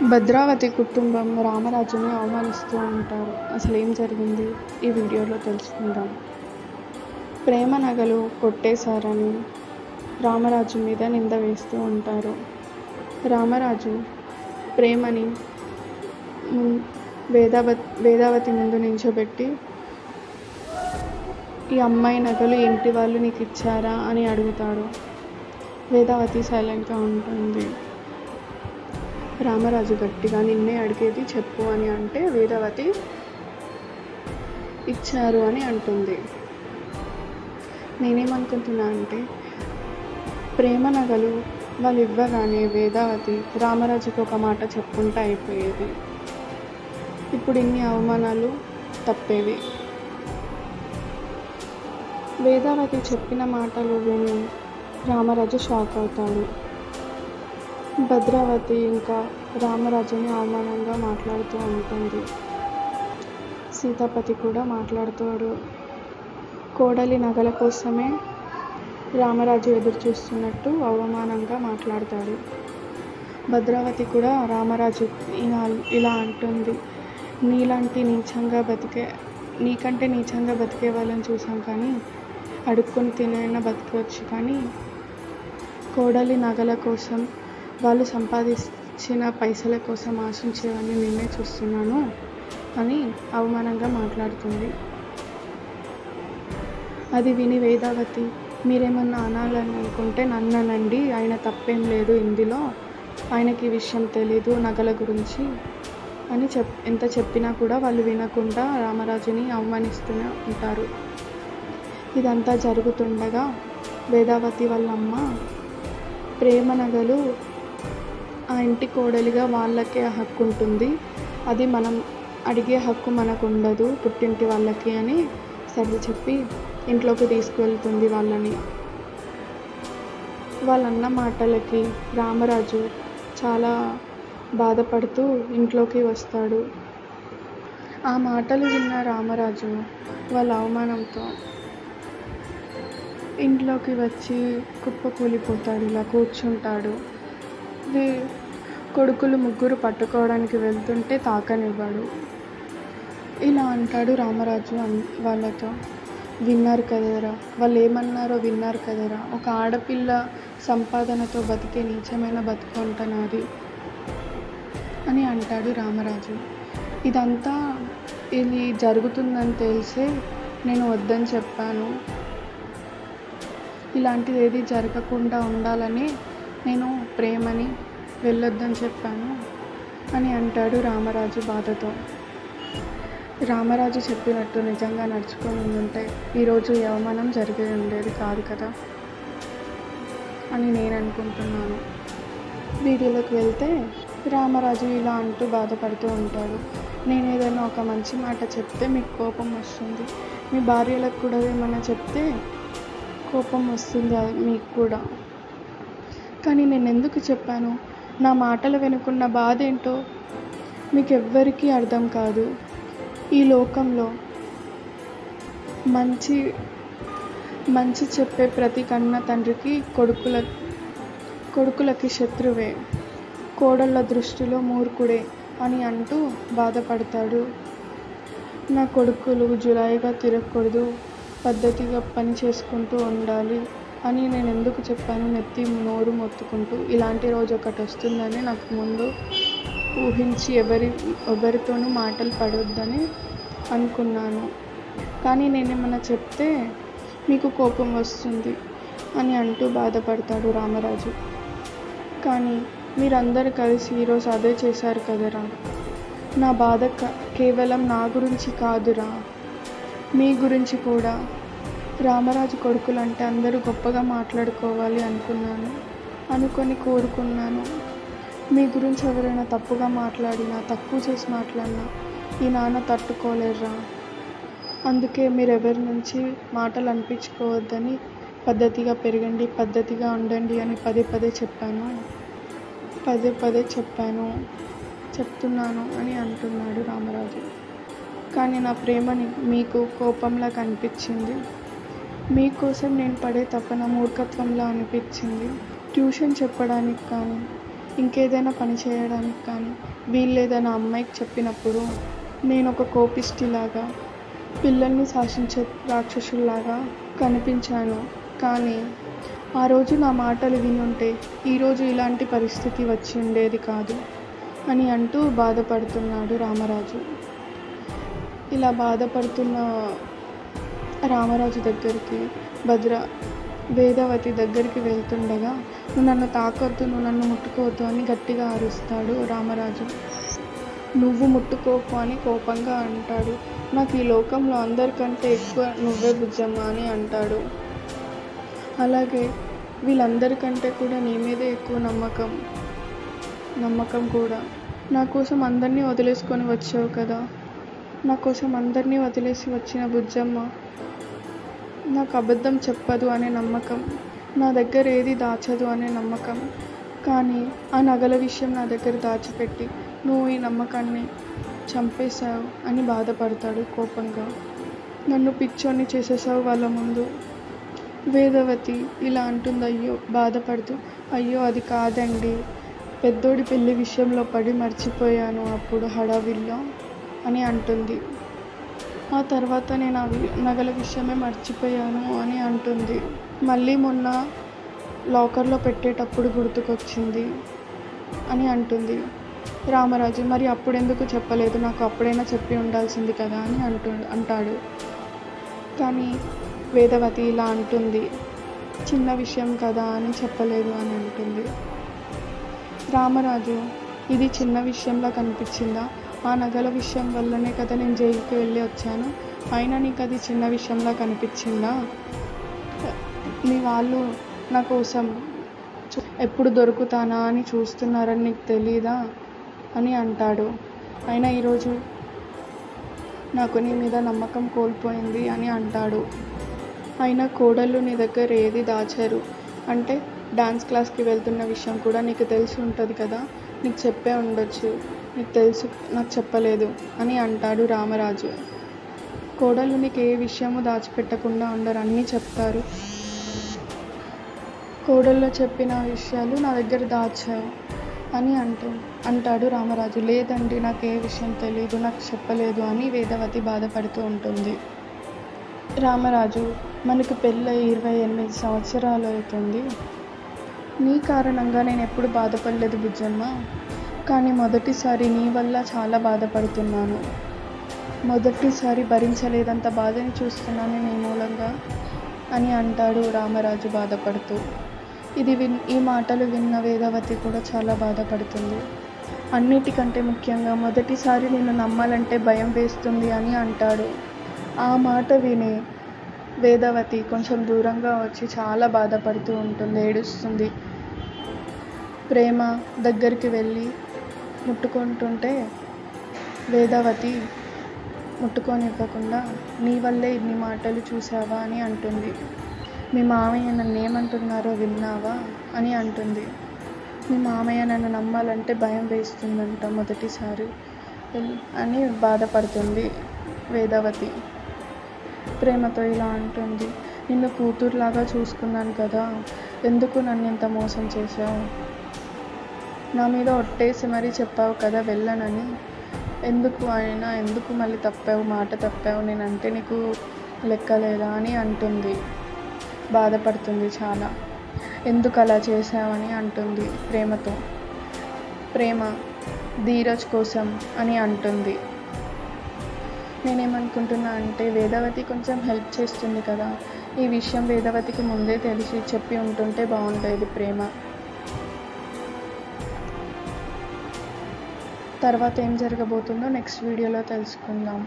భద్రావతి కుటుంబం రామరాజుని అవమానిస్తూ ఉంటారు. అసలు ఏం జరిగింది ఈ వీడియోలో తెలుసుకుందాం. ప్రేమ నగలు కొట్టేశారని రామరాజు మీద నింద వేస్తూ ఉంటారు. రామరాజు ప్రేమని వేదావతి ముందు నించోబెట్టి, ఈ అమ్మాయి నగలు ఇంటి వాళ్ళు నీకు ఇచ్చారా అని అడుగుతాడు. వేదావతి సైలెంట్గా ఉంటుంది. రామరాజు గట్టిగా, నిన్నే అడిగేది చెప్పు అని అంటే వేదావతి ఇచ్చారు అని అంటుంది. నేనేమనుకుంటున్నా అంటే, ప్రేమ నగలు వాళ్ళు ఇవ్వగానే వేదావతి రామరాజుకి ఒక మాట చెప్పుకుంటే అయిపోయేది. ఇప్పుడు ఇన్ని అవమానాలు తప్పేవి. వేదావతి చెప్పిన మాటలు విని రామరాజు షాక్ అవుతాడు. భద్రావతి ఇంకా రామరాజుని అవమానంగా మాట్లాడుతూ ఉంటుంది. సీతాపతి కూడా మాట్లాడుతాడు. కోడలి నగల కోసమే రామరాజు ఎదురు చూస్తున్నట్టు అవమానంగా మాట్లాడతాడు. భద్రావతి కూడా రామరాజు ఇలా అంటుంది, నీకంటే నీచంగా బతికే వాళ్ళని చూసాం, కానీ అడుక్కొని తినైనా బతకవచ్చు, కానీ కోడలి నగల కోసం, వాళ్ళు సంపాదించిన పైసల కోసం ఆశించేవన్నీ నిన్నే చూస్తున్నాను అని అవమానంగా మాట్లాడుతుంది. అది విని వేదావతి, మీరేమన్నా అనాలని అనుకుంటే నన్ననండి, ఆయన తప్పేం లేదు ఇందులో, ఆయనకి ఈ విషయం తెలీదు నగల గురించి అని ఎంత చెప్పినా కూడా వాళ్ళు వినకుండా రామరాజుని అవమానిస్తూనే ఉంటారు. ఇదంతా జరుగుతుండగా వేదావతి వాళ్ళ అమ్మ, ప్రేమ నగలు ఆ ఇంటి కోడలిగా వాళ్ళకే హక్కు ఉంటుంది, అది మనం అడిగే హక్కు మనకు ఉండదు పుట్టింటి వాళ్ళకి అని సర్ది చెప్పి ఇంట్లోకి తీసుకువెళ్తుంది వాళ్ళని. వాళ్ళన్న మాటలకి రామరాజు చాలా బాధపడుతూ ఇంట్లోకి వస్తాడు. ఆ మాటలు విన్న రామరాజు వాళ్ళ అవమానంతో ఇంట్లోకి వచ్చి కుప్పకూలిపోతాడు. ఇలా కూర్చుంటాడు. కొడుకులు ముగ్గురు పట్టుకోవడానికి వెళ్తుంటే తాకనివ్వడు. ఇలా అంటాడు రామరాజు వాళ్ళతో, విన్నారు కదరా, వాళ్ళు ఏమన్నారో విన్నారు కదరా, ఒక ఆడపిల్ల సంపాదనతో బతికే నీచమైన బతుకుంటున్నది అని అంటాడు రామరాజు. ఇదంతా ఇది జరుగుతుందని తెలిసే నేను వద్దని చెప్పాను, ఇలాంటిది ఏది జరగకుండా ఉండాలని నేను ప్రేమని వెళ్ళొద్దని చెప్పాను అని అంటాడు రామరాజు బాధతో. రామరాజు చెప్పినట్టు నిజంగా నడుచుకొని ఉంటే ఈరోజు ఈ అవమానం జరిగి ఉండేది కాదు కదా అని నేను అనుకుంటున్నాను. వీడియోలోకి వెళ్తే రామరాజు ఇలా అంటూ బాధపడుతూ ఉంటాడు. నేను ఏదైనా ఒక మంచి మాట చెప్తే మీకు కోపం వస్తుంది, మీ భార్యలకు కూడా ఏమైనా చెప్తే కోపం వస్తుంది మీకు కూడా, కానీ నేను ఎందుకు చెప్పాను, నా మాటలు వెనుకున్న బాధ ఏంటో మీకు ఎవ్వరికీ అర్థం కాదు. ఈ లోకంలో మంచి చెప్పే ప్రతి కన్న తండ్రికి కొడుకులకి శత్రువే, కోడళ్ళ దృష్టిలో మూర్ఖుడే అని అంటూ బాధపడతాడు. నా కొడుకులు జులాయిగా తిరగకూడదు, పద్ధతిగా పని చేసుకుంటూ ఉండాలి అని నేను ఎందుకు చెప్పాను, నెత్తి నోరు మొత్తుకుంటూ. ఇలాంటి రోజు ఒకటి వస్తుందని నాకు ముందు ఊహించి ఎవరితోనూ మాటలు పడొద్దని అనుకున్నాను, కానీ నేనేమన్నా చెప్తే మీకు కోపం వస్తుంది అని అంటూ బాధపడతాడు రామరాజు. కానీ మీరందరూ కలిసి ఈరోజు అదే చేశారు కదరా, నా బాధ కేవలం నా గురించి కాదురా, మీ గురించి కూడా. రామరాజు కొడుకులంటే అందరూ గొప్పగా మాట్లాడుకోవాలి అనుకొని కోరుకున్నాను. మీ గురించి ఎవరైనా తప్పుగా మాట్లాడినా, తక్కువ చేసి మాట్లాడినా ఈ నాన్న తట్టుకోలేరురా, అందుకే మీరు ఎవరి నుంచి మాటలు అనిపించుకోవద్దని పద్ధతిగా పెరగండి, పద్ధతిగా ఉండండి అని పదే చెప్తున్నాను అని అంటున్నాడు రామరాజు. కానీ నా ప్రేమని మీకు కోపంలా కనిపించింది, మీకోసం నేను పడే తపన మూర్ఖత్వంలా అనిపించింది. ట్యూషన్ చెప్పడానికి కానీ ఇంకేదైనా పని చేయడానికి కానీ వీల్లేదని అమ్మాయికి చెప్పినప్పుడు నేను ఒక కోపిష్టిలాగా పిల్లల్ని శాసించే రాక్షసుల్లాగా కనిపించాను. కానీ ఆ రోజు నా మాటలు విని ఉంటే ఈరోజు ఇలాంటి పరిస్థితి వచ్చి ఉండేది కాదు అని అంటూ బాధపడుతున్నాడు రామరాజు. ఇలా బాధపడుతున్న రామరాజు దగ్గరికి వేదవతి దగ్గరికి వెళ్తుండగా, నువ్వు నన్ను తాకొద్దు, నువ్వు నన్ను ముట్టుకోవద్దు అని గట్టిగా అరుస్తాడు రామరాజు. నువ్వు ముట్టుకోకు అని కోపంగా అంటాడు. నాకు ఈ లోకంలో అందరికంటే ఎక్కువ నువ్వే బుజ్జమ్మ అని అంటాడు. అలాగే వీళ్ళందరికంటే కూడా నీ మీదే ఎక్కువ నమ్మకం కూడా. నా కోసం అందరినీ వదిలేసుకొని వచ్చావు కదా, నా కోసం అందరినీ వదిలేసి వచ్చిన బుజ్జమ్మ నాకు అబద్ధం చెప్పదు అనే నమ్మకం, నా దగ్గర ఏది దాచదు అనే నమ్మకం. కానీ ఆ నగల విషయం నా దగ్గర దాచిపెట్టి నువ్వు ఈ నమ్మకాన్ని చంపేశావు అని బాధపడతాడు కోపంగా. నన్ను పిచ్చోన్ని చేసేసావు వాళ్ళ ముందు. వేదవతి ఇలా అంటుంది బాధపడుతూ. అయ్యో అది కాదండి, పెద్దోడి పెళ్లి విషయంలో పడి మర్చిపోయాను అప్పుడు హడావిల్లో అని అంటుంది. ఆ తర్వాత నేను నగల విషయమే మర్చిపోయాను అని అంటుంది. మళ్ళీ మొన్న లాకర్లో పెట్టేటప్పుడు గుర్తుకొచ్చింది అని అంటుంది. రామరాజు మరి అప్పుడెందుకు చెప్పలేదు, నాకు అప్పుడైనా చెప్పి ఉండాల్సింది కదా అని అంటాడు. కానీ వేదవతి ఇలా అంటుంది, చిన్న విషయం కదా అని చెప్పలేదు అని అంటుంది. రామరాజు ఇది చిన్న విషయంలా కనిపించిందా? ఆ నగల విషయం వల్లనే కదా నేను జైలుకి వెళ్ళి వచ్చాను, అయినా నీకు అది చిన్న విషయంలా కనిపించిందా? మీ వాళ్ళు నా కోసం ఎప్పుడు దొరుకుతానా అని చూస్తున్నారని నీకు తెలీదా అని అంటాడు. అయినా ఈరోజు నాకు నీ మీద నమ్మకం కోల్పోయింది అని అంటాడు. అయినా కోడళ్ళు నీ దగ్గర ఏది దాచారు అంటే డాన్స్ క్లాస్కి వెళ్తున్న విషయం కూడా నీకు తెలిసి ఉంటుంది కదా, నీకు చెప్పే ఉండొచ్చు, నీకు తెలుసు నాకు చెప్పలేదు అని అంటాడు రామరాజు. కోడళ్ళు నీకు ఏ విషయము దాచిపెట్టకుండా ఉండరు, అన్నీ చెప్తారు. కోడల్లో చెప్పిన విషయాలు నా దగ్గర దాచావు అని అంటాడు రామరాజు. లేదండి, నాకు ఏ విషయం తెలియదు, నాకు చెప్పలేదు అని వేదవతి బాధపడుతూ ఉంటుంది. రామరాజు మనకు పెళ్ళై 28 సంవత్సరాలు అవుతుంది. నీ కారణంగా నేను ఎప్పుడు బాధపడలేదు బుజ్జమ్మ, కానీ మొదటిసారి నీ వల్ల చాలా బాధపడుతున్నాను. మొదటిసారి భరించలేదంత బాధని చూస్తున్నాను నీ మూలంగా అని అంటాడు రామరాజు బాధపడుతూ. ఈ మాటలు విన్న వేదవతి కూడా చాలా బాధపడుతుంది. అన్నిటికంటే ముఖ్యంగా మొదటిసారి నిన్ను నమ్మాలంటే భయం వేస్తుంది అని అంటాడు. ఆ మాట విని వేదవతి కొంచెం దూరంగా వచ్చి చాలా బాధపడుతూ ఉంటుంది, ఏడుస్తుంది. ప్రేమ దగ్గరికి వెళ్ళి ముట్టుకుంటుంటే వేదవతి ముట్టుకోనివ్వకుండా నీ వల్లే ఇన్ని మాటలు చూసావా అని అంటుంది. మీ మామయ్య నన్ను ఏమంటున్నారో విన్నావా అని అంటుంది. మీ మామయ్య నన్ను నమ్మాలంటే భయం వేస్తుందంట మొదటిసారి అని బాధపడుతుంది వేదవతి. ప్రేమతో ఇలా అంటుంది, నిన్ను కూతురులాగా చూసుకున్నాను కదా, ఎందుకు నన్ను ఇంత మోసం చేశావు? నా మీద ఒట్టేసి మరీ చెప్పావు కదా వెళ్ళనని, ఎందుకు మళ్ళీ మాట తప్పావు, నేనంటే నీకు లెక్కలేదా అని అంటుంది. బాధపడుతుంది చాలా. ఎందుకు అలా చేశావని అంటుంది ప్రేమతో. ప్రేమ ధీరజ్ కోసం అని అంటుంది. నేనేమనుకుంటున్నా అంటే వేదవతి కొంచెం హెల్ప్ చేస్తుంది కదా, ఈ విషయం వేదవతికి ముందే తెలిసి చెప్పి ఉంటుంటే బాగుండేది ప్రేమ. తర్వాత ఏం జరగబోతుందో నెక్స్ట్ వీడియోలో తెలుసుకుందాం.